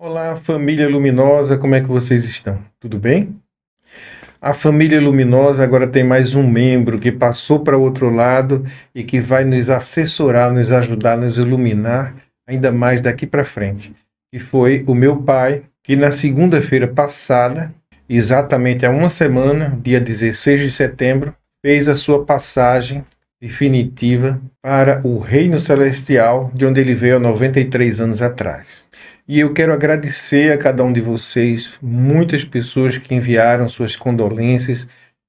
Olá, família luminosa, como é que vocês estão? Tudo bem? A família luminosa agora tem mais um membro que passou para o outro lado e que vai nos assessorar, nos ajudar, nos iluminar ainda mais daqui para frente. Que foi o meu pai, que na segunda-feira passada, exatamente há uma semana, dia 16 de setembro, fez a sua passagem definitiva para o Reino Celestial, de onde ele veio há 93 anos atrás. E eu quero agradecer a cada um de vocês, muitas pessoas que enviaram suas condolências,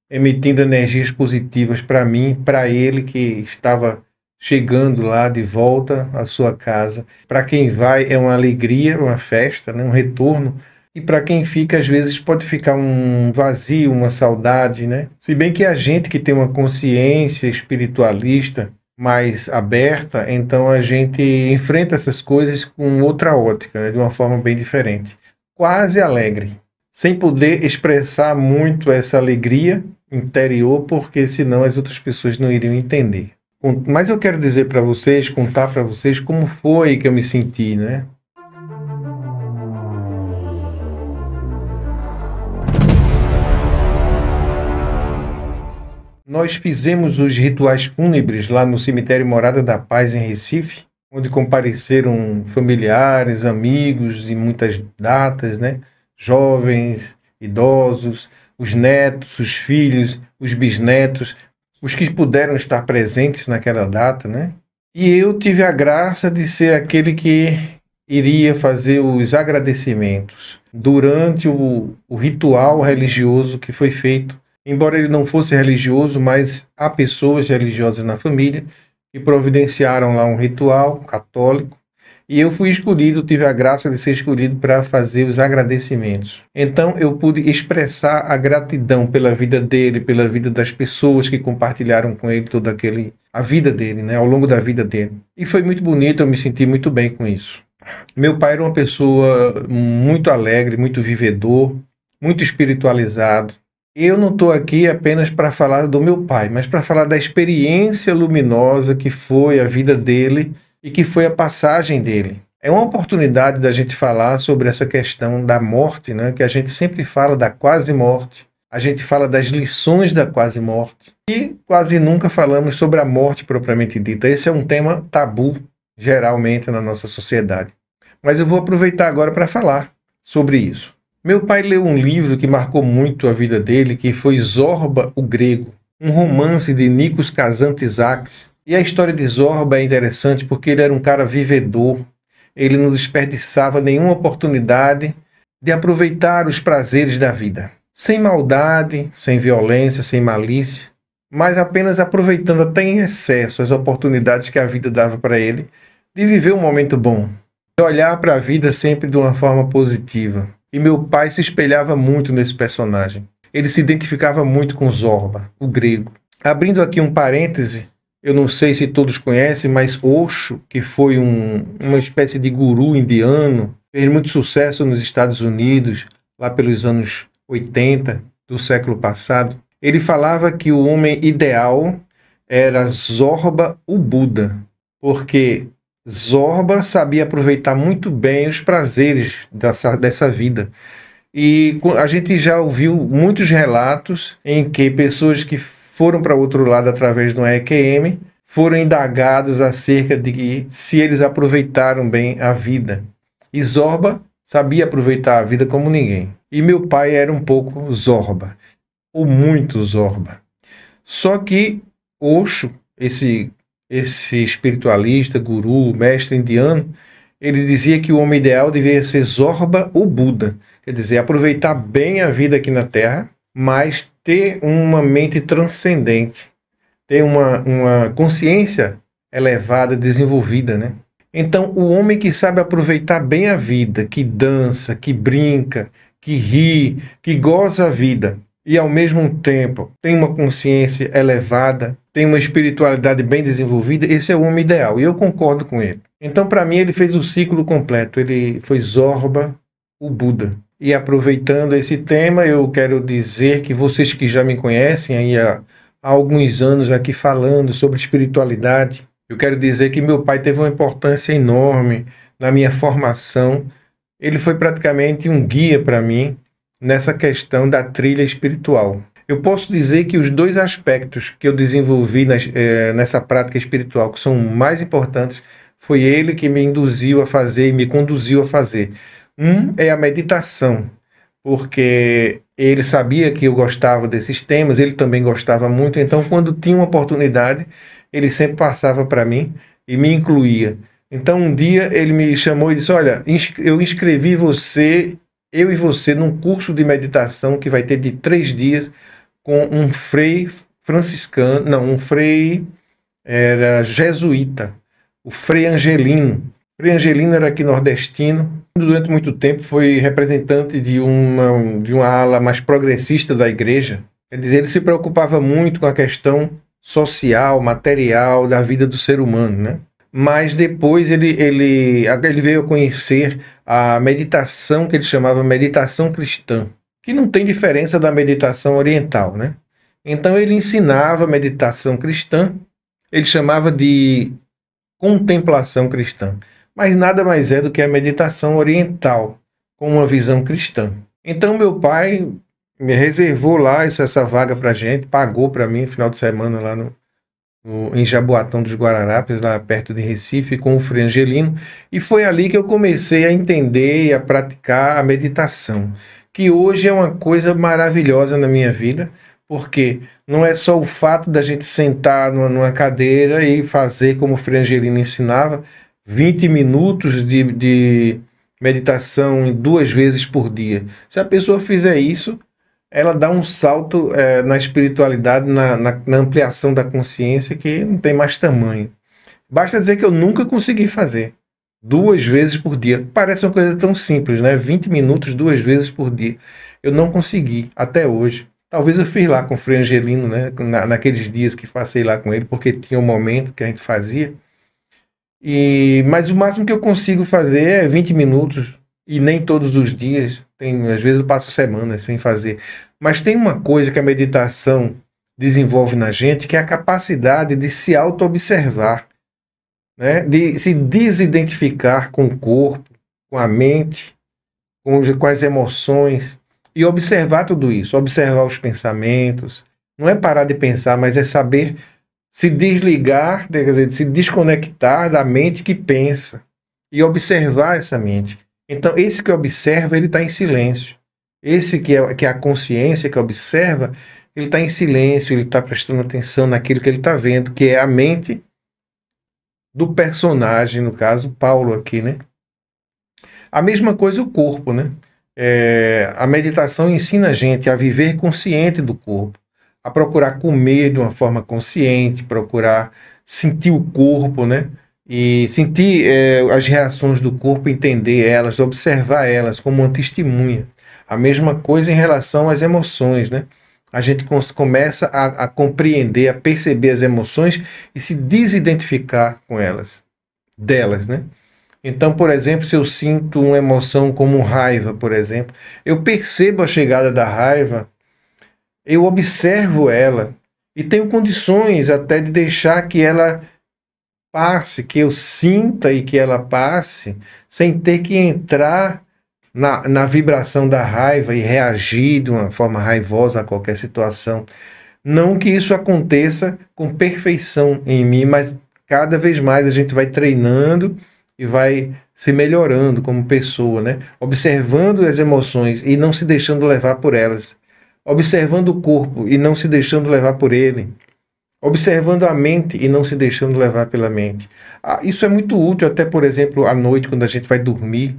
emitindo energias positivas para mim, para ele que estava chegando lá de volta à sua casa. Para quem vai é uma alegria, uma festa, né? Um retorno. E para quem fica, às vezes pode ficar um vazio, uma saudade, né? Se bem que a gente que tem uma consciência espiritualista mais aberta, então a gente enfrenta essas coisas com outra ótica, né? De uma forma bem diferente. Quase alegre, sem poder expressar muito essa alegria interior, porque senão as outras pessoas não iriam entender. Mas eu quero dizer para vocês, contar para vocês como foi que eu me senti, né? Nós fizemos os rituais fúnebres lá no cemitério Morada da Paz, em Recife, onde compareceram familiares, amigos e muitas datas, né? Jovens, idosos, os netos, os filhos, os bisnetos, os que puderam estar presentes naquela data, né? E eu tive a graça de ser aquele que iria fazer os agradecimentos durante o ritual religioso que foi feito. Embora ele não fosse religioso, mas há pessoas religiosas na família que providenciaram lá um ritual católico e eu fui escolhido, tive a graça de ser escolhido para fazer os agradecimentos. Então eu pude expressar a gratidão pela vida dele, pela vida das pessoas que compartilharam com ele a vida dele, né, ao longo da vida dele. E foi muito bonito, eu me senti muito bem com isso. Meu pai era uma pessoa muito alegre, muito vivedor, muito espiritualizado. Eu não estou aqui apenas para falar do meu pai, mas para falar da experiência luminosa que foi a vida dele e que foi a passagem dele. É uma oportunidade da gente falar sobre essa questão da morte, né? Que a gente sempre fala da quase morte, a gente fala das lições da quase morte e quase nunca falamos sobre a morte propriamente dita. Esse é um tema tabu, geralmente, na nossa sociedade. Mas eu vou aproveitar agora para falar sobre isso. Meu pai leu um livro que marcou muito a vida dele, que foi Zorba, o Grego, um romance de Nikos Kazantzakis. E a história de Zorba é interessante porque ele era um cara vivedor, ele não desperdiçava nenhuma oportunidade de aproveitar os prazeres da vida. Sem maldade, sem violência, sem malícia, mas apenas aproveitando até em excesso as oportunidades que a vida dava para ele de viver um momento bom, de olhar para a vida sempre de uma forma positiva. E meu pai se espelhava muito nesse personagem. Ele se identificava muito com Zorba, o grego. Abrindo aqui um parêntese, eu não sei se todos conhecem, mas Osho, que foi uma espécie de guru indiano, fez muito sucesso nos Estados Unidos, lá pelos anos 80 do século passado. Ele falava que o homem ideal era Zorba, o Buda, porque Zorba sabia aproveitar muito bem os prazeres dessa vida. E a gente já ouviu muitos relatos em que pessoas que foram para o outro lado através do EQM foram indagados acerca de se eles aproveitaram bem a vida. E Zorba sabia aproveitar a vida como ninguém. E meu pai era um pouco Zorba, ou muito Zorba. Só que Osho, esse espiritualista, guru, mestre indiano, ele dizia que o homem ideal deveria ser Zorba, o Buda. Quer dizer, aproveitar bem a vida aqui na Terra, mas ter uma mente transcendente, ter uma consciência elevada, desenvolvida, né? Então, o homem que sabe aproveitar bem a vida, que dança, que brinca, que ri, que goza a vida, e ao mesmo tempo tem uma consciência elevada, tem uma espiritualidade bem desenvolvida, esse é o homem ideal, e eu concordo com ele. Então, para mim, ele fez o ciclo completo, ele foi Zorba, o Buda. E aproveitando esse tema, eu quero dizer que vocês que já me conhecem aí há alguns anos aqui falando sobre espiritualidade, eu quero dizer que meu pai teve uma importância enorme na minha formação ele foi praticamente um guia para mim nessa questão da trilha espiritual. Eu posso dizer que os dois aspectos que eu desenvolvi nessa prática espiritual, que são mais importantes, foi ele que me induziu a fazer e me conduziu a fazer. Um é a meditação, porque ele sabia que eu gostava desses temas, ele também gostava muito, então quando tinha uma oportunidade, ele sempre passava para mim e me incluía. Então um dia ele me chamou e disse: olha, eu inscrevi você, eu e você, num curso de meditação que vai ter de 3 dias com um frei franciscano, não, um frei era jesuíta, o Frei Angelino. O Frei Angelino era aqui nordestino, durante muito tempo foi representante de uma ala mais progressista da igreja. Quer dizer, ele se preocupava muito com a questão social, material da vida do ser humano, né? Mas depois ele veio a conhecer a meditação que ele chamava meditação cristã, que não tem diferença da meditação oriental, né? Então ele ensinava a meditação cristã, ele chamava de contemplação cristã, mas nada mais é do que a meditação oriental, com uma visão cristã. Então meu pai me reservou lá essa vaga para gente, pagou para mim no final de semana lá em Jaboatão dos Guararapes, lá perto de Recife, com o Frei Angelino, e foi ali que eu comecei a entender e a praticar a meditação, que hoje é uma coisa maravilhosa na minha vida, porque não é só o fato da gente sentar numa cadeira e fazer como o Frei Angelino ensinava, 20 minutos de meditação 2 vezes por dia. Se a pessoa fizer isso, ela dá um salto na espiritualidade, na ampliação da consciência, que não tem mais tamanho. Basta dizer que eu nunca consegui fazer 2 vezes por dia. Parece uma coisa tão simples, né? 20 minutos 2 vezes por dia. Eu não consegui, até hoje. Talvez eu fiz lá com o Frei Angelino, né? Naqueles dias que passei lá com ele, porque tinha um momento que a gente fazia. Mas o máximo que eu consigo fazer é 20 minutos, e nem todos os dias. Às vezes eu passo semanas sem fazer. Mas tem uma coisa que a meditação desenvolve na gente, que é a capacidade de se auto-observar, né? De se desidentificar com o corpo, com a mente, com as emoções, e observar tudo isso, observar os pensamentos. Não é parar de pensar, mas é saber se desligar, quer dizer, se desconectar da mente que pensa e observar essa mente. Então, esse que observa, ele está em silêncio. Esse que é a consciência que observa, ele está em silêncio, ele está prestando atenção naquilo que ele está vendo, que é a mente do personagem, no caso, Paulo aqui, né? A mesma coisa o corpo, né? A meditação ensina a gente a viver consciente do corpo, a procurar comer de uma forma consciente, procurar sentir o corpo, né? E sentir as reações do corpo, entender elas, observar elas como uma testemunha. A mesma coisa em relação às emoções, né? A gente começa a compreender, a perceber as emoções e se desidentificar com delas, né? Então, por exemplo, se eu sinto uma emoção como raiva, por exemplo, eu percebo a chegada da raiva, eu observo ela e tenho condições até de deixar que ela passe, que eu sinta e que ela passe, sem ter que entrar na vibração da raiva e reagir de uma forma raivosa a qualquer situação. Não que isso aconteça com perfeição em mim, mas cada vez mais a gente vai treinando e vai se melhorando como pessoa, né? Observando as emoções e não se deixando levar por elas. Observando o corpo e não se deixando levar por ele. Observando a mente e não se deixando levar pela mente. Isso é muito útil, até, por exemplo, à noite, quando a gente vai dormir.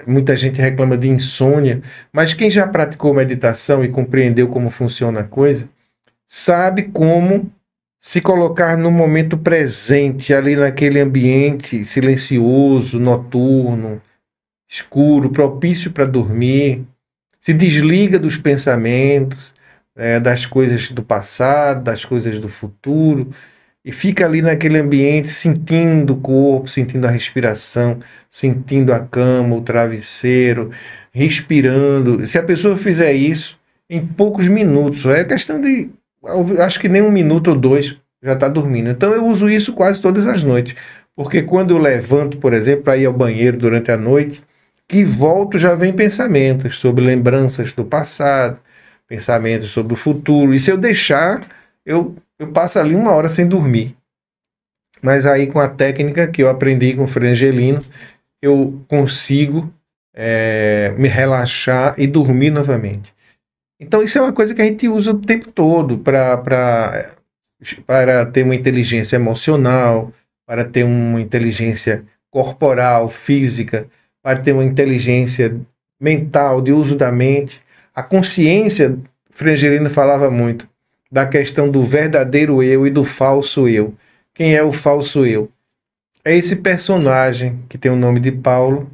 Muita gente reclama de insônia, mas quem já praticou meditação e compreendeu como funciona a coisa, sabe como se colocar no momento presente, ali naquele ambiente silencioso, noturno, escuro, propício para dormir, se desliga dos pensamentos, das coisas do passado, das coisas do futuro, e fica ali naquele ambiente sentindo o corpo, sentindo a respiração, sentindo a cama, o travesseiro, respirando. Se a pessoa fizer isso, em poucos minutos, é questão de, acho que nem 1 minuto ou 2 já está dormindo. Então eu uso isso quase todas as noites. Porque quando eu levanto, por exemplo, para ir ao banheiro durante a noite, que volto já vem pensamentos sobre lembranças do passado, pensamentos sobre o futuro. E se eu deixar, eu passo ali 1 hora sem dormir. Mas aí com a técnica que eu aprendi com o Frei Angelino, eu consigo me relaxar e dormir novamente. Então isso é uma coisa que a gente usa o tempo todo para ter uma inteligência emocional, para ter uma inteligência corporal, física, para ter uma inteligência mental, de uso da mente. A consciência, Frei Angelino falava muito da questão do verdadeiro eu e do falso eu. Quem é o falso eu? É esse personagem que tem o nome de Paulo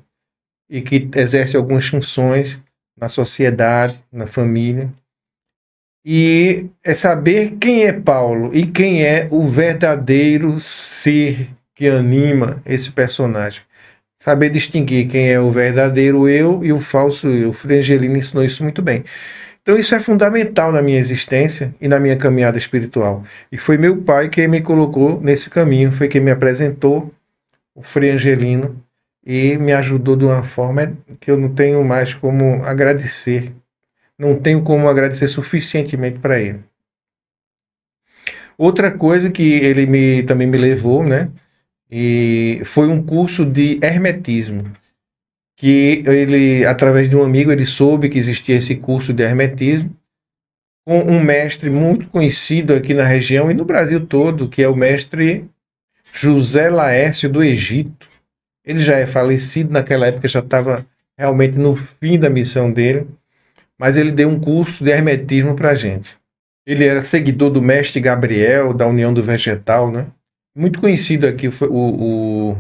e que exerce algumas funções na sociedade, na família. E é saber quem é Paulo e quem é o verdadeiro ser que anima esse personagem. Saber distinguir quem é o verdadeiro eu e o falso eu. O Frei Angelino ensinou isso muito bem. Então isso é fundamental na minha existência e na minha caminhada espiritual. E foi meu pai que me colocou nesse caminho, foi quem me apresentou o Frei Angelino e me ajudou de uma forma que eu não tenho mais como agradecer. Não tenho como agradecer suficientemente para ele. Outra coisa que ele também me levou, né? E foi um curso de hermetismo, que ele, através de um amigo, ele soube que existia esse curso de hermetismo, com um mestre muito conhecido aqui na região e no Brasil todo, que é o mestre José Laércio do Egito. Ele já é falecido, naquela época já estava realmente no fim da missão dele, mas ele deu um curso de hermetismo para a gente. Ele era seguidor do mestre Gabriel, da União do Vegetal, né? Muito conhecido aqui foi o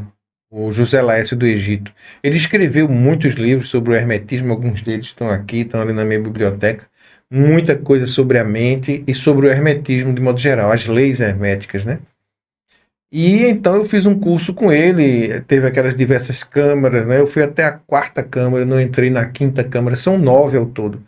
José Laércio do Egito. Ele escreveu muitos livros sobre o hermetismo, alguns deles estão aqui, estão ali na minha biblioteca. Muita coisa sobre a mente e sobre o hermetismo de modo geral, as leis herméticas, né? E então eu fiz um curso com ele, teve aquelas diversas câmaras, né? Eu fui até a 4ª câmara, não entrei na 5ª câmara, são 9 ao todo.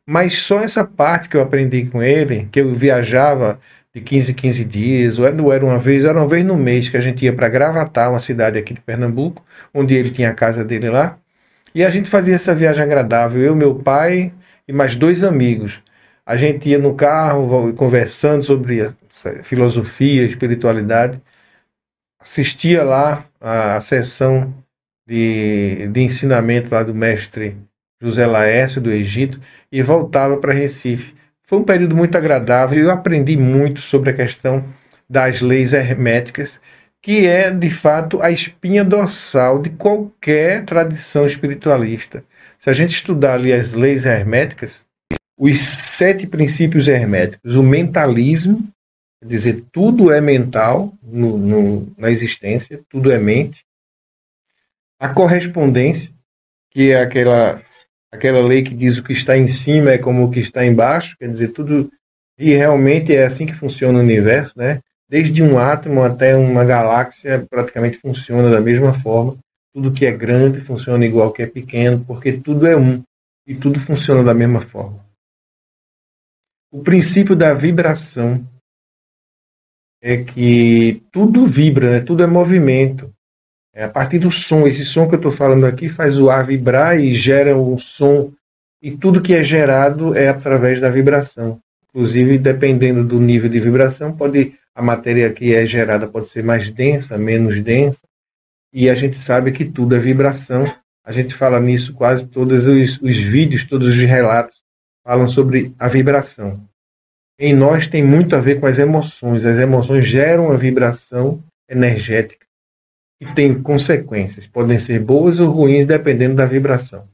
Mas só essa parte que eu aprendi com ele, que eu viajava de 15 em 15 dias, ou era uma vez no mês que a gente ia para Gravatá, uma cidade aqui de Pernambuco, onde ele tinha a casa dele lá, e a gente fazia essa viagem agradável, eu, meu pai e mais 2 amigos. A gente ia no carro conversando sobre filosofia, espiritualidade, assistia lá a sessão de ensinamento lá do mestre José Laércio do Egito e voltava para Recife. Foi um período muito agradável e eu aprendi muito sobre a questão das leis herméticas, que é, de fato, a espinha dorsal de qualquer tradição espiritualista. Se a gente estudar ali as leis herméticas, os 7 princípios herméticos, o mentalismo, quer dizer, tudo é mental na existência, tudo é mente. A correspondência, que é aquela lei que diz o que está em cima é como o que está embaixo, quer dizer, tudo, e realmente é assim que funciona o universo, né? Desde um átomo até uma galáxia praticamente funciona da mesma forma. Tudo que é grande funciona igual que é pequeno, porque tudo é um e tudo funciona da mesma forma. O princípio da vibração é que tudo vibra, né? Tudo é movimento. É a partir do som, esse som que eu estou falando aqui faz o ar vibrar e gera um som, e tudo que é gerado é através da vibração. Inclusive, dependendo do nível de vibração, a matéria que é gerada pode ser mais densa, menos densa, e a gente sabe que tudo é vibração. A gente fala nisso quase todos os vídeos, todos os relatos falam sobre a vibração. Em nós tem muito a ver com as emoções. As emoções geram a vibração energética e tem consequências. Podem ser boas ou ruins, dependendo da vibração.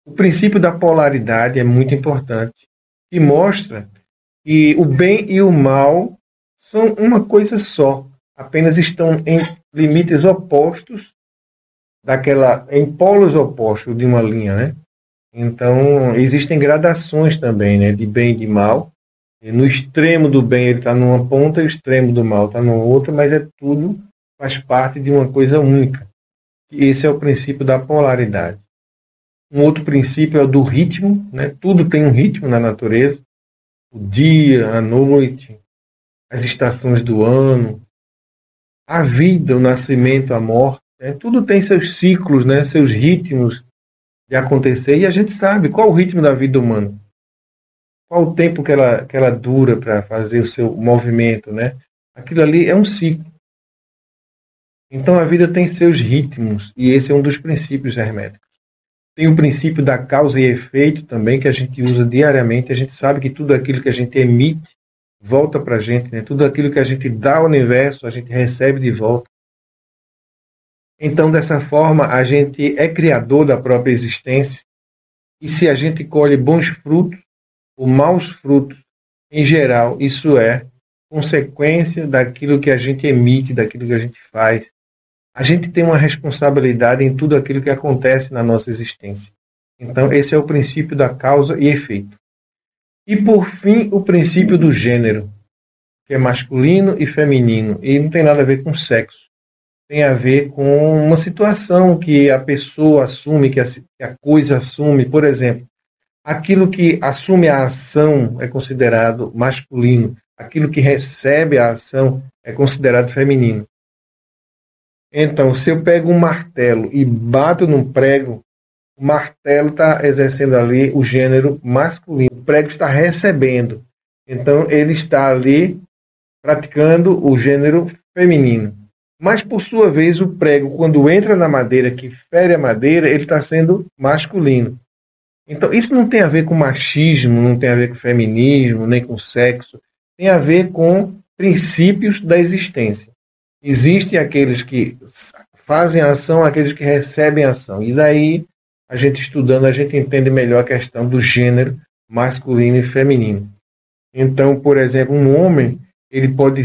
O princípio da polaridade é muito importante e mostra que o bem e o mal são uma coisa só. Apenas estão em limites opostos, em polos opostos de uma linha, né? Então, existem gradações também, né? De bem e de mal. E no extremo do bem ele está numa ponta, e o extremo do mal está numa outra, mas tudo faz parte de uma coisa única. E esse é o princípio da polaridade. Um outro princípio é o do ritmo, né? Tudo tem um ritmo na natureza. O dia, a noite, as estações do ano. a vida, o nascimento, a morte, né? Tudo tem seus ciclos, né? Seus ritmos de acontecer, e a gente sabe qual o ritmo da vida humana, qual o tempo que ela dura para fazer o seu movimento, né? Aquilo ali é um ciclo. Então a vida tem seus ritmos, e esse é um dos princípios herméticos. Tem o princípio da causa e efeito também, que a gente usa diariamente. A gente sabe que tudo aquilo que a gente emite volta para a gente, né? Tudo aquilo que a gente dá ao universo, a gente recebe de volta. Então, dessa forma, a gente é criador da própria existência. E se a gente colhe bons frutos ou maus frutos, em geral, isso é consequência daquilo que a gente emite, daquilo que a gente faz. A gente tem uma responsabilidade em tudo aquilo que acontece na nossa existência. Então, esse é o princípio da causa e efeito. E, por fim, o princípio do gênero, que é masculino e feminino. E não tem nada a ver com sexo. Tem a ver com uma situação que a pessoa assume, que a coisa assume. Por exemplo, aquilo que assume a ação é considerado masculino. Aquilo que recebe a ação é considerado feminino. Então, se eu pego um martelo e bato num prego, o martelo está exercendo ali o gênero masculino. O prego está recebendo. Então, ele está ali praticando o gênero feminino. Mas, por sua vez, o prego, quando entra na madeira, que fere a madeira, ele está sendo masculino. Então, isso não tem a ver com machismo, não tem a ver com feminismo, nem com sexo. Tem a ver com princípios da existência. Existem aqueles que fazem a ação, aqueles que recebem a ação. E daí, a gente estudando, a gente entende melhor a questão do gênero masculino e feminino. Então, por exemplo, um homem, ele pode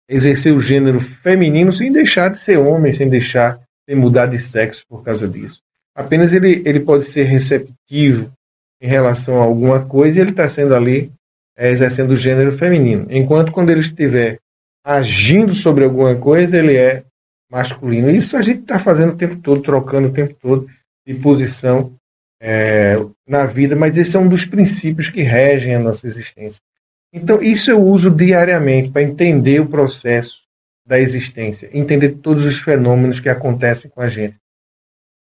exercer o gênero feminino sem deixar de ser homem, sem deixar de mudar de sexo por causa disso. Apenas ele pode ser receptivo em relação a alguma coisa e ele está sendo ali, exercendo o gênero feminino. Enquanto quando ele estiver agindo sobre alguma coisa, ele é masculino. Isso a gente está fazendo o tempo todo, trocando o tempo todo de posição na vida, mas esse é um dos princípios que regem a nossa existência. Então, isso eu uso diariamente para entender o processo da existência, entender todos os fenômenos que acontecem com a gente.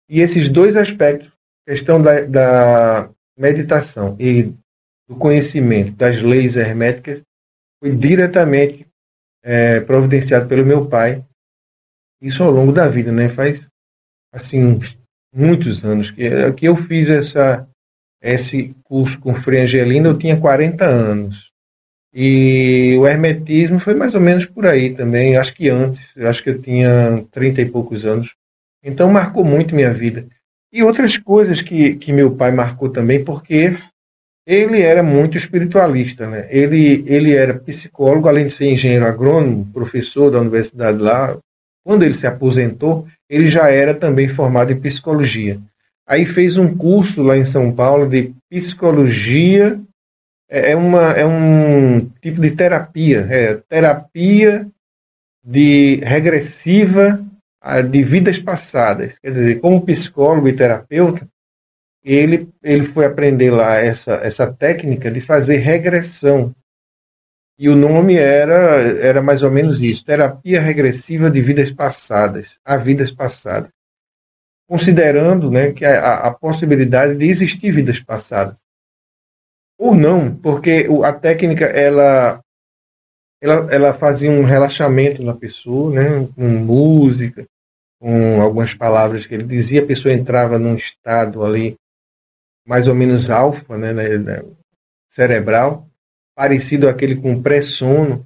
E esses dois aspectos, questão da meditação e do conhecimento das leis herméticas, foi diretamente providenciado pelo meu pai, isso ao longo da vida, né? Faz assim muitos anos que eu fiz esse curso com Frei Angelino. Eu tinha 40 anos. E o hermetismo foi mais ou menos por aí também, acho que antes, acho que eu tinha 30 e poucos anos. Então marcou muito minha vida. E outras coisas que meu pai marcou também, porque ele era muito espiritualista, né? Ele era psicólogo, além de ser engenheiro agrônomo, professor da universidade lá. Quando ele se aposentou, ele já era também formado em psicologia. Aí fez um curso lá em São Paulo de psicologia. É um tipo de terapia, terapia regressiva de vidas passadas. Quer dizer, como psicólogo e terapeuta, ele foi aprender lá essa técnica de fazer regressão. E o nome era mais ou menos isso, terapia regressiva de vidas passadas, a vidas passadas. Considerando, né, que a possibilidade de existir vidas passadas. Ou não, porque a técnica ela fazia um relaxamento na pessoa, né, com música, com algumas palavras que ele dizia, a pessoa entrava num estado ali mais ou menos alfa, né, cerebral, parecido àquele com pré-sono,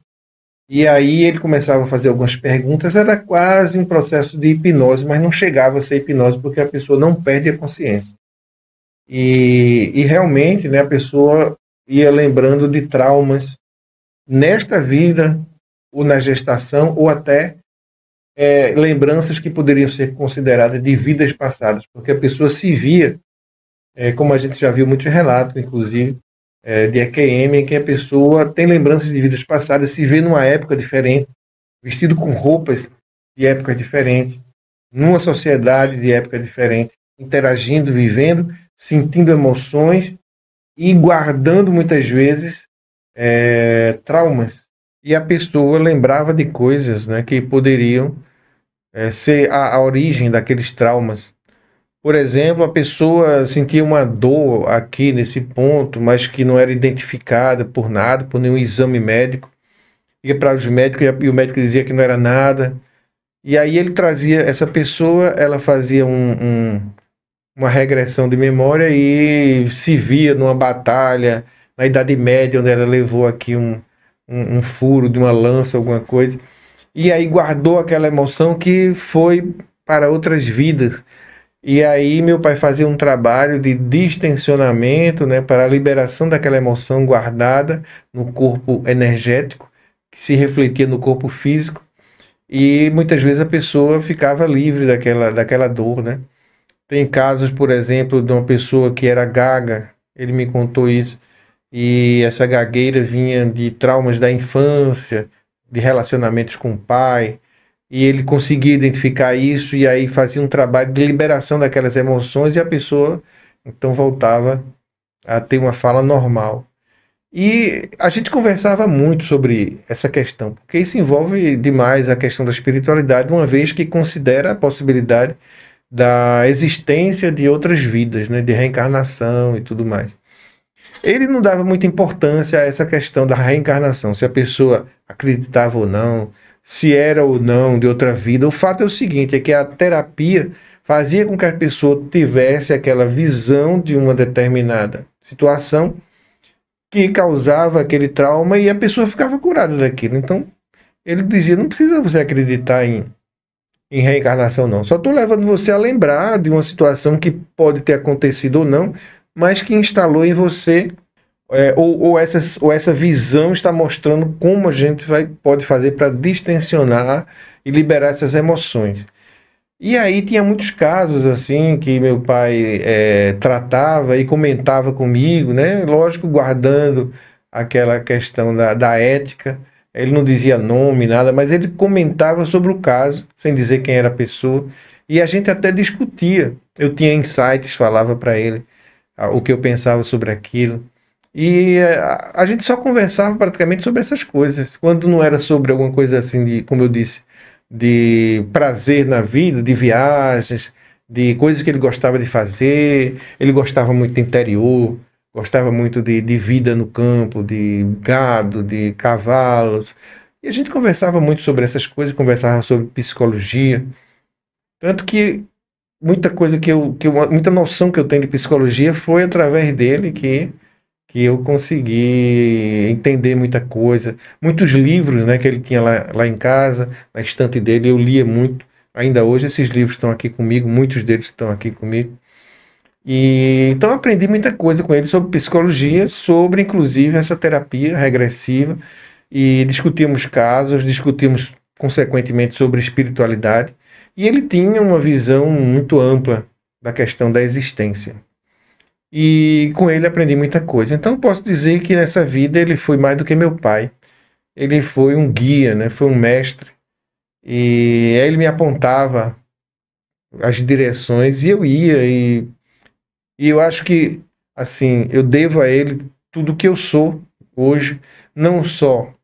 e aí ele começava a fazer algumas perguntas. Era quase um processo de hipnose, mas não chegava a ser hipnose porque a pessoa não perde a consciência. E realmente, né, a pessoa ia lembrando de traumas nesta vida, ou na gestação, ou até lembranças que poderiam ser consideradas de vidas passadas, porque a pessoa se via, como a gente já viu muitos relatos, inclusive, de EQM, em que a pessoa tem lembranças de vidas passadas, se vê numa época diferente, vestido com roupas de épocas diferentes, numa sociedade de época diferente, interagindo, vivendo, sentindo emoções e guardando muitas vezes traumas e a pessoa lembrava de coisas, né, que poderiam ser a origem daqueles traumas. Por exemplo, a pessoa sentia uma dor aqui nesse ponto, mas que não era identificada por nada, por nenhum exame médico. Ia para os médicos e o médico dizia que não era nada. E aí ele trazia essa pessoa, ela fazia uma regressão de memória e se via numa batalha na Idade Média, onde ela levou aqui um furo de uma lança, alguma coisa. E aí guardou aquela emoção que foi para outras vidas. E aí meu pai fazia um trabalho de distensionamento, né, para a liberação daquela emoção guardada no corpo energético, que se refletia no corpo físico, e muitas vezes a pessoa ficava livre daquela dor, né? Tem casos, por exemplo, de uma pessoa que era gaga, ele me contou isso, e essa gagueira vinha de traumas da infância, de relacionamentos com o pai, e ele conseguia identificar isso e aí fazia um trabalho de liberação daquelas emoções e a pessoa então voltava a ter uma fala normal. E a gente conversava muito sobre essa questão, porque isso envolve demais a questão da espiritualidade, uma vez que considera a possibilidade da existência de outras vidas, né, de reencarnação e tudo mais. Ele não dava muita importância a essa questão da reencarnação, se a pessoa acreditava ou não, se era ou não de outra vida. O fato é o seguinte, é que a terapia fazia com que a pessoa tivesse aquela visão de uma determinada situação que causava aquele trauma e a pessoa ficava curada daquilo. Então, ele dizia, não precisa você acreditar em reencarnação, não. Só estou levando você a lembrar de uma situação que pode ter acontecido ou não, mas que instalou em você, ou essa visão está mostrando como a gente pode fazer para distensionar e liberar essas emoções. E aí tinha muitos casos assim que meu pai tratava e comentava comigo, né? Lógico, guardando aquela questão da ética. Ele não dizia nome, nada, mas ele comentava sobre o caso, sem dizer quem era a pessoa. E a gente até discutia. Eu tinha insights, falava para ele o que eu pensava sobre aquilo. E a gente só conversava praticamente sobre essas coisas. Quando não era sobre alguma coisa assim, de, como eu disse, de prazer na vida, de viagens, de coisas que ele gostava de fazer. Ele gostava muito de interior, gostava muito de vida no campo, de gado, de cavalos. E a gente conversava muito sobre essas coisas, conversava sobre psicologia. Tanto que muita coisa muita noção que eu tenho de psicologia foi através dele que eu consegui entender muita coisa. Muitos livros, né, que ele tinha lá em casa, na estante dele, eu lia muito. Ainda hoje esses livros estão aqui comigo, muitos deles estão aqui comigo. E então eu aprendi muita coisa com ele sobre psicologia, sobre inclusive essa terapia regressiva, e discutimos casos, discutimos consequentemente sobre espiritualidade, e ele tinha uma visão muito ampla da questão da existência. E com ele aprendi muita coisa. Então eu posso dizer que nessa vida ele foi mais do que meu pai. Ele foi um guia, né? Foi um mestre. E aí ele me apontava as direções e eu ia. E eu acho que, assim, eu devo a ele tudo que eu sou hoje, não só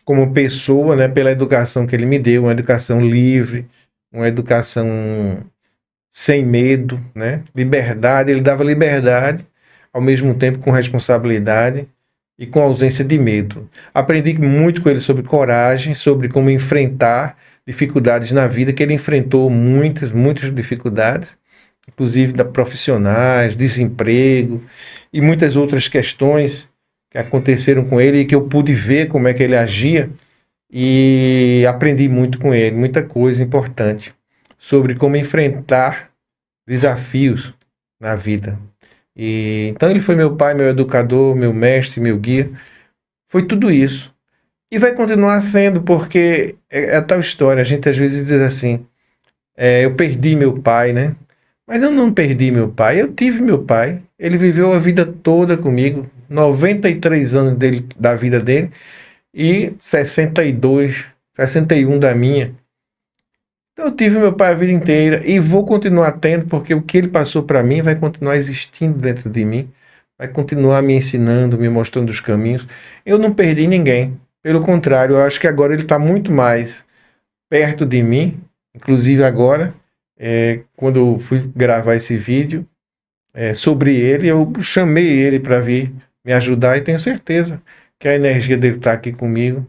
como pessoa, né? Pela educação que ele me deu, uma educação livre, uma educação sem medo, né? Liberdade, ele dava liberdade, ao mesmo tempo com responsabilidade e com ausência de medo. Aprendi muito com ele sobre coragem, sobre como enfrentar dificuldades na vida, que ele enfrentou muitas, muitas dificuldades, inclusive profissionais, desemprego e muitas outras questões que aconteceram com ele e que eu pude ver como é que ele agia e aprendi muito com ele, muita coisa importante sobre como enfrentar desafios na vida. E então ele foi meu pai, meu educador, meu mestre, meu guia. Foi tudo isso. E vai continuar sendo, porque é a tal história. A gente às vezes diz assim, eu perdi meu pai, né? Mas eu não perdi meu pai, eu tive meu pai. Ele viveu a vida toda comigo, 93 anos da vida dele e 62, 61 da minha. Então eu tive meu pai a vida inteira e vou continuar tendo, porque o que ele passou para mim vai continuar existindo dentro de mim, vai continuar me ensinando, me mostrando os caminhos. Eu não perdi ninguém, Pelo contrário, eu acho que agora ele está muito mais perto de mim, inclusive agora, quando eu fui gravar esse vídeo sobre ele, eu chamei ele para vir me ajudar e tenho certeza que a energia dele está aqui comigo.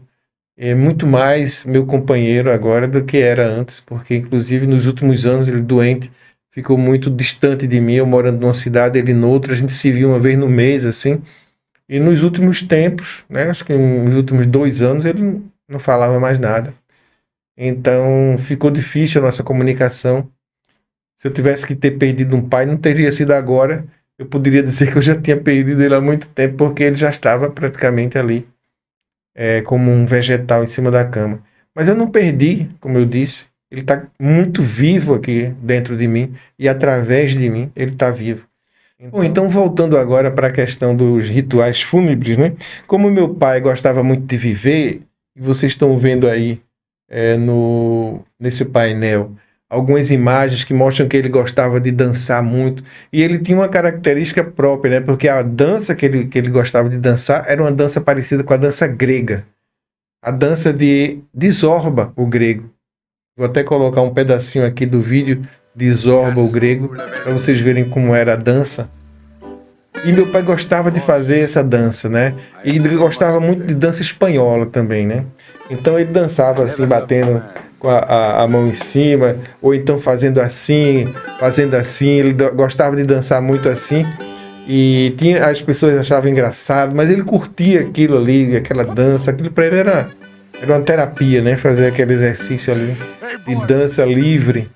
É muito mais meu companheiro agora do que era antes, porque inclusive nos últimos anos ele doente ficou muito distante de mim, eu morando numa cidade, ele noutra, a gente se viu uma vez no mês, assim, e nos últimos tempos, né, acho que nos últimos 2 anos ele não falava mais nada. Então ficou difícil a nossa comunicação. Se eu tivesse que ter perdido um pai, não teria sido agora, eu poderia dizer que eu já tinha perdido ele há muito tempo, porque ele já estava praticamente ali, como um vegetal em cima da cama. Mas eu não perdi, como eu disse, ele está muito vivo aqui dentro de mim e através de mim ele está vivo. Bom, então voltando agora para a questão dos rituais fúnebres, né? Como meu pai gostava muito de viver, e vocês estão vendo aí nesse painel algumas imagens que mostram que ele gostava de dançar muito, e ele tinha uma característica própria, né? Porque a dança que ele gostava de dançar era uma dança parecida com a dança grega, a dança de Zorba, o grego. Vou até colocar um pedacinho aqui do vídeo de Zorba, o grego, para vocês verem como era a dança. E meu pai gostava de fazer essa dança, né? E ele gostava muito de dança espanhola também, né? Então ele dançava assim, batendo com a mão em cima, ou então fazendo assim. Ele gostava de dançar muito assim. E as pessoas achavam engraçado, mas ele curtia aquilo ali, aquela dança. Aquilo para ele era uma terapia, né? Fazer aquele exercício ali de dança livre.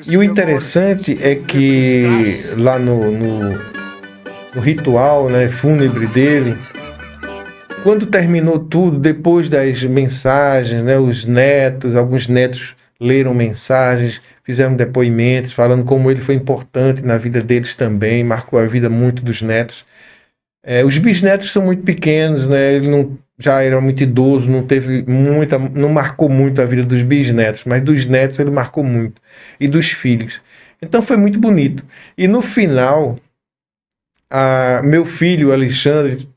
E o interessante é que lá no ritual, né, fúnebre dele, quando terminou tudo, depois das mensagens, né, alguns netos leram mensagens, fizeram depoimentos, falando como ele foi importante na vida deles também, marcou a vida muito dos netos. Os bisnetos são muito pequenos, né, ele já era muito idoso, não marcou muito a vida dos bisnetos, mas dos netos ele marcou muito, e dos filhos. Então foi muito bonito. E no final, meu filho, Alexandre,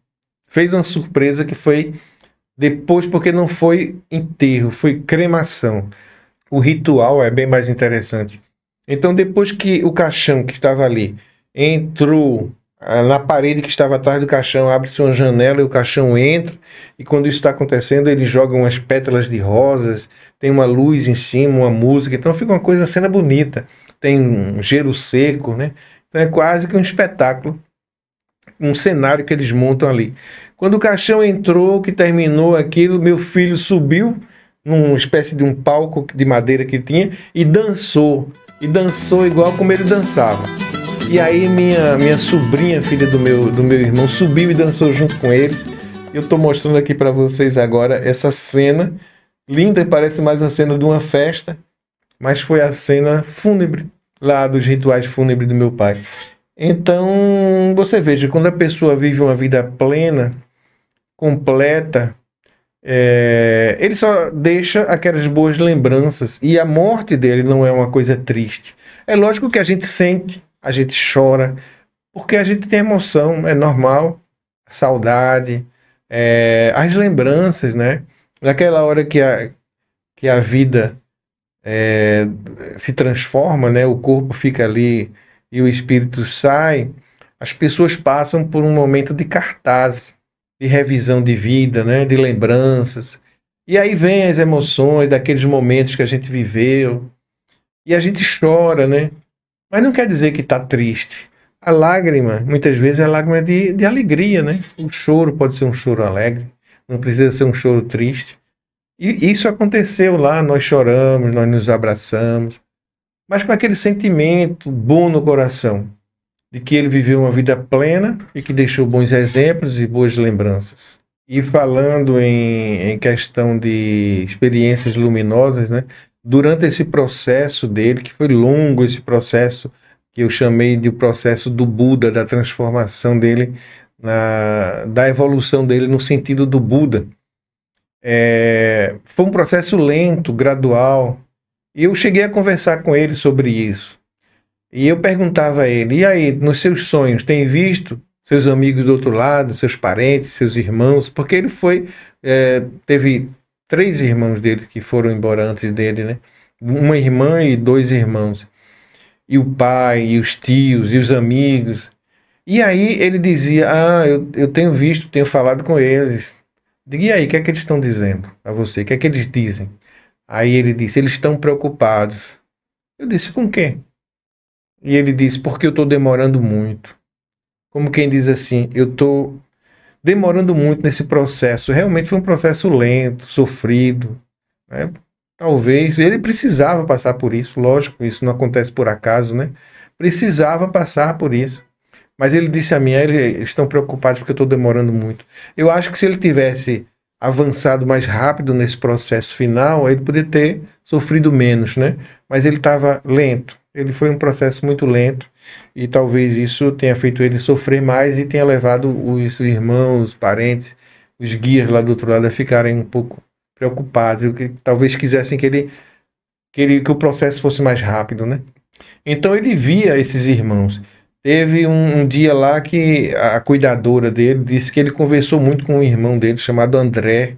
fez uma surpresa que foi depois, porque não foi enterro, foi cremação. O ritual é bem mais interessante. Então, depois que o caixão que estava ali entrou na parede que estava atrás do caixão, abre-se uma janela e o caixão entra, e quando isso está acontecendo, ele joga umas pétalas de rosas, tem uma luz em cima, uma música, então fica uma cena bonita. Tem um gelo seco, né? Então é quase que um espetáculo, um cenário que eles montam ali. Quando o caixão entrou, que terminou aquilo, meu filho subiu numa espécie de um palco de madeira que tinha e dançou igual como ele dançava. E aí minha sobrinha, filha do meu irmão, subiu e dançou junto com eles. Eu estou mostrando aqui para vocês agora essa cena linda, parece mais uma cena de uma festa, mas foi a cena fúnebre lá dos rituais fúnebres do meu pai. Então, você veja, quando a pessoa vive uma vida plena, completa, ele só deixa aquelas boas lembranças, e a morte dele não é uma coisa triste. É lógico que a gente sente, a gente chora, porque a gente tem emoção, é normal, saudade, as lembranças, né? Naquela hora que a vida se transforma, né? O corpo fica ali e o espírito sai, as pessoas passam por um momento de cartaz, de revisão de vida, né, de lembranças, e aí vem as emoções daqueles momentos que a gente viveu, e a gente chora, né, mas não quer dizer que está triste. A lágrima, muitas vezes, é lágrima de alegria, né, o choro pode ser um choro alegre, não precisa ser um choro triste, e isso aconteceu lá, nós choramos, nós nos abraçamos, mas com aquele sentimento bom no coração, de que ele viveu uma vida plena e que deixou bons exemplos e boas lembranças. E falando em questão de experiências luminosas, né, durante esse processo dele, que foi longo, esse processo que eu chamei de o processo do Buda, da transformação dele, da evolução dele no sentido do Buda, foi um processo lento, gradual. E eu cheguei a conversar com ele sobre isso. E eu perguntava a ele, e aí, nos seus sonhos, tem visto seus amigos do outro lado, seus parentes, seus irmãos? Porque teve 3 irmãos dele que foram embora antes dele, né? Uma irmã e 2 irmãos. E o pai, e os tios, e os amigos. E aí ele dizia, eu tenho visto, tenho falado com eles. Diga, e aí, o que é que eles estão dizendo a você? O que é que eles dizem? Aí ele disse, eles estão preocupados. Eu disse, com quê? E ele disse, porque eu estou demorando muito. Como quem diz assim, eu estou demorando muito nesse processo. Realmente foi um processo lento, sofrido, né? Talvez, ele precisava passar por isso, lógico, isso não acontece por acaso, né? Precisava passar por isso. Mas ele disse a mim, eles estão preocupados porque eu estou demorando muito. Eu acho que se ele tivesse avançado mais rápido nesse processo final, ele poderia ter sofrido menos, né? Mas ele estava lento. Ele foi um processo muito lento e talvez isso tenha feito ele sofrer mais e tenha levado os irmãos, os parentes, os guias lá do outro lado a ficarem um pouco preocupados, que talvez quisessem que o processo fosse mais rápido, né? Então ele via esses irmãos. Teve um dia lá que a cuidadora dele disse que ele conversou muito com um irmão dele chamado André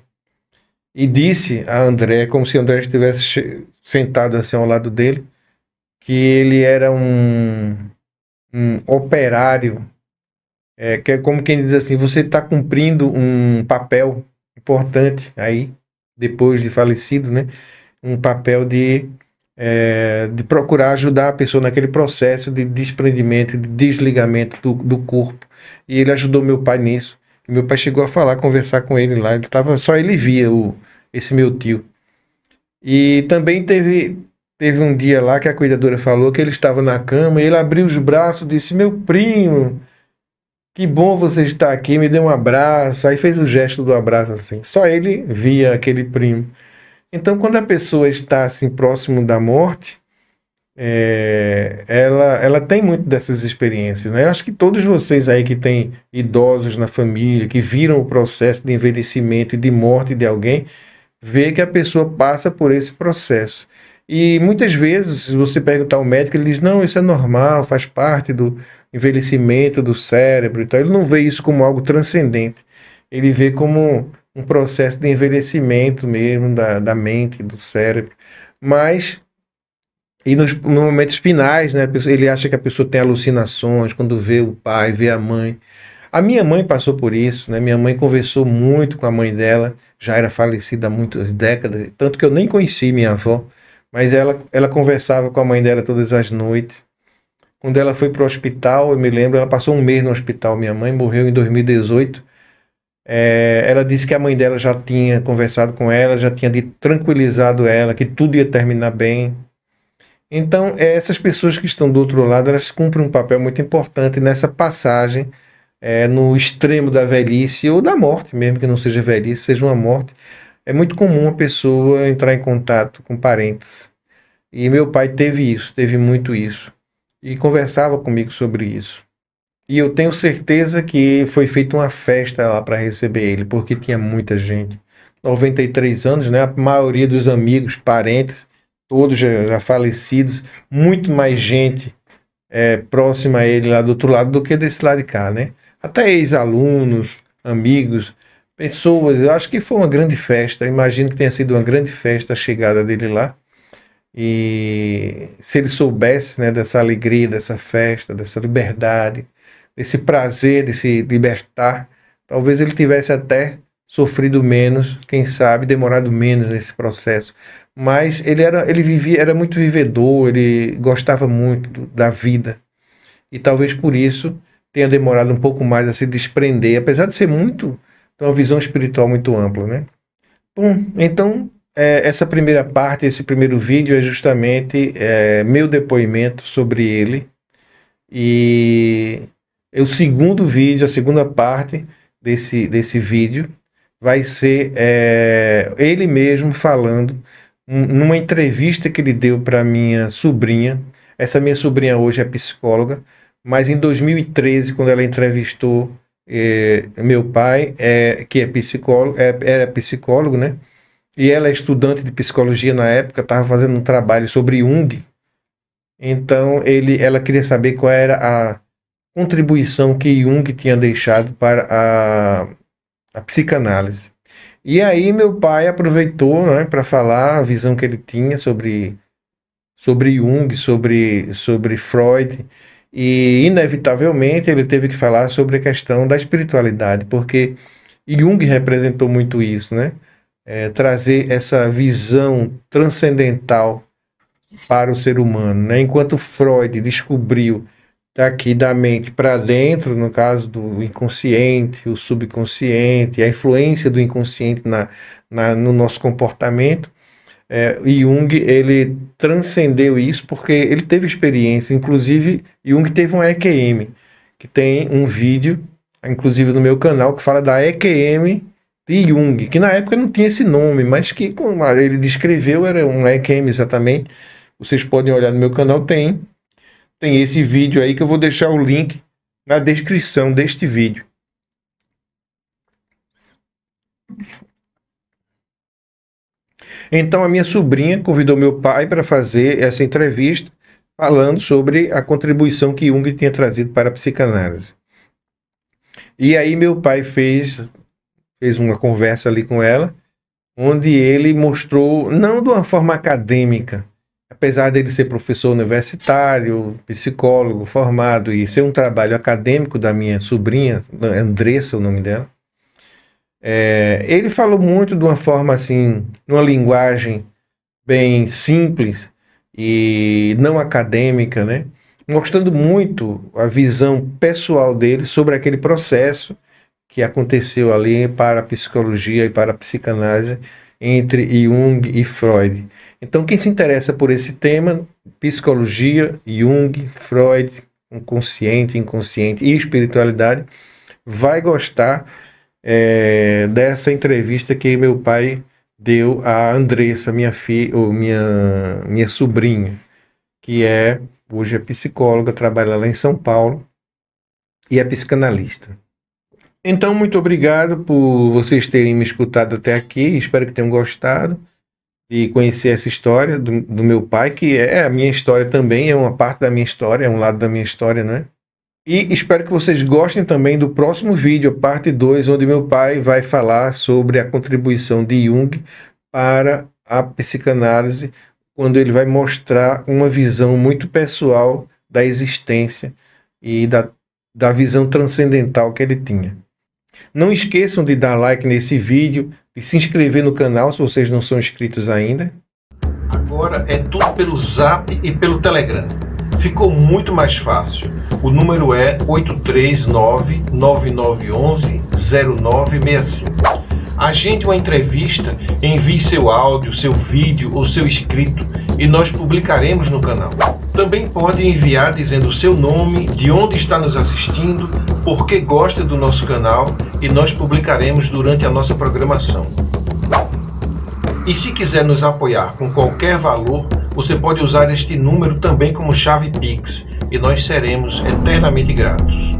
e disse a André, como se André estivesse sentado assim ao lado dele, que ele era um operário, que é como quem diz assim, você está cumprindo um papel importante aí, depois de falecido, né? Um papel de procurar ajudar a pessoa naquele processo de desprendimento, de desligamento do corpo. E ele ajudou meu pai nisso. E meu pai chegou a falar, conversar com ele lá. Só ele via esse meu tio. E também teve um dia lá que a cuidadora falou que ele estava na cama e ele abriu os braços e disse: meu primo, que bom você estar aqui, me deu um abraço. Aí fez o gesto do abraço assim. Só ele via aquele primo. Então, quando a pessoa está assim próximo da morte, ela tem muito dessas experiências, né? Eu acho que todos vocês aí que têm idosos na família, que viram o processo de envelhecimento e de morte de alguém, vê que a pessoa passa por esse processo. E muitas vezes, se você perguntar ao médico, ele diz, não, isso é normal, faz parte do envelhecimento do cérebro. Então, ele não vê isso como algo transcendente. Ele vê como um processo de envelhecimento mesmo da mente, do cérebro. Mas, e nos momentos finais, né, ele acha que a pessoa tem alucinações quando vê o pai, vê a mãe. A minha mãe passou por isso, né? Minha mãe conversou muito com a mãe dela, já era falecida há muitas décadas, tanto que eu nem conheci minha avó, mas ela conversava com a mãe dela todas as noites. Quando ela foi para o hospital, eu me lembro, ela passou um mês no hospital, minha mãe morreu em 2018. Ela disse que a mãe dela já tinha conversado com ela, já tinha tranquilizado ela, que tudo ia terminar bem. Então, essas pessoas que estão do outro lado, elas cumprem um papel muito importante nessa passagem, no extremo da velhice ou da morte, mesmo que não seja velhice, seja uma morte. É muito comum a pessoa entrar em contato com parentes. E meu pai teve isso, teve muito isso. E conversava comigo sobre isso. E eu tenho certeza que foi feita uma festa lá para receber ele, porque tinha muita gente. 93 anos, né? A maioria dos amigos, parentes, todos já falecidos, muito mais gente próxima a ele lá do outro lado do que desse lado de cá, né? Até ex-alunos, amigos, pessoas. Eu acho que foi uma grande festa. Eu imagino que tenha sido uma grande festa a chegada dele lá. E se ele soubesse, né, dessa alegria, dessa festa, dessa liberdade, desse prazer de se libertar, talvez ele tivesse até sofrido menos, quem sabe, demorado menos nesse processo. Mas ele vivia, era muito vivedor, ele gostava muito da vida. E talvez por isso tenha demorado um pouco mais a se desprender, apesar de ser uma visão espiritual muito ampla, né? Bom, então, essa primeira parte, esse primeiro vídeo é justamente meu depoimento sobre ele. E o segundo vídeo, a segunda parte desse vídeo, vai ser ele mesmo falando numa entrevista que ele deu para minha sobrinha. Essa minha sobrinha hoje é psicóloga, mas em 2013, quando ela entrevistou meu pai, que é psicólogo, era psicólogo, né? E ela é estudante de psicologia na época, estava fazendo um trabalho sobre Jung. Então ela queria saber qual era a contribuição que Jung tinha deixado para a psicanálise. E aí meu pai aproveitou, né, para falar a visão que ele tinha sobre Jung, sobre Freud, e inevitavelmente ele teve que falar sobre a questão da espiritualidade, porque Jung representou muito isso, né? Trazer essa visão transcendental para o ser humano, né? Enquanto Freud descobriu daqui da mente para dentro, no caso do inconsciente, o subconsciente, a influência do inconsciente no nosso comportamento, Jung ele transcendeu isso porque ele teve experiência. Inclusive, Jung teve um EQM, que tem um vídeo, inclusive no meu canal, que fala da EQM de Jung, que na época não tinha esse nome, mas que como ele descreveu, era um EQM exatamente. Vocês podem olhar no meu canal, tem esse vídeo aí que eu vou deixar o link na descrição deste vídeo. Então a minha sobrinha convidou meu pai para fazer essa entrevista falando sobre a contribuição que Jung tinha trazido para a psicanálise. E aí meu pai fez uma conversa ali com ela, onde ele mostrou, não de uma forma acadêmica, apesar dele ser professor universitário, psicólogo formado e ser um trabalho acadêmico da minha sobrinha, Andressa, o nome dela, ele falou muito de uma forma assim, numa linguagem bem simples e não acadêmica, né? Mostrando muito a visão pessoal dele sobre aquele processo que aconteceu ali para a psicologia e para a psicanálise entre Jung e Freud. Então, quem se interessa por esse tema, psicologia, Jung, Freud, consciente, inconsciente e espiritualidade, vai gostar dessa entrevista que meu pai deu a Andressa, minha filha, ou minha sobrinha, que hoje é psicóloga, trabalha lá em São Paulo e é psicanalista. Então, muito obrigado por vocês terem me escutado até aqui. Espero que tenham gostado de conhecer essa história do meu pai, que é a minha história também, é uma parte da minha história, é um lado da minha história, né? E espero que vocês gostem também do próximo vídeo, parte 2, onde meu pai vai falar sobre a contribuição de Jung para a psicanálise, quando ele vai mostrar uma visão muito pessoal da existência e da visão transcendental que ele tinha. Não esqueçam de dar like nesse vídeo, de se inscrever no canal se vocês não são inscritos ainda. Agora é tudo pelo Zap e pelo Telegram. Ficou muito mais fácil. O número é 839-9911-0965. Agende uma entrevista, envie seu áudio, seu vídeo ou seu escrito e nós publicaremos no canal. Também pode enviar dizendo o seu nome, de onde está nos assistindo, por que gosta do nosso canal e nós publicaremos durante a nossa programação. E se quiser nos apoiar com qualquer valor, você pode usar este número também como chave Pix e nós seremos eternamente gratos.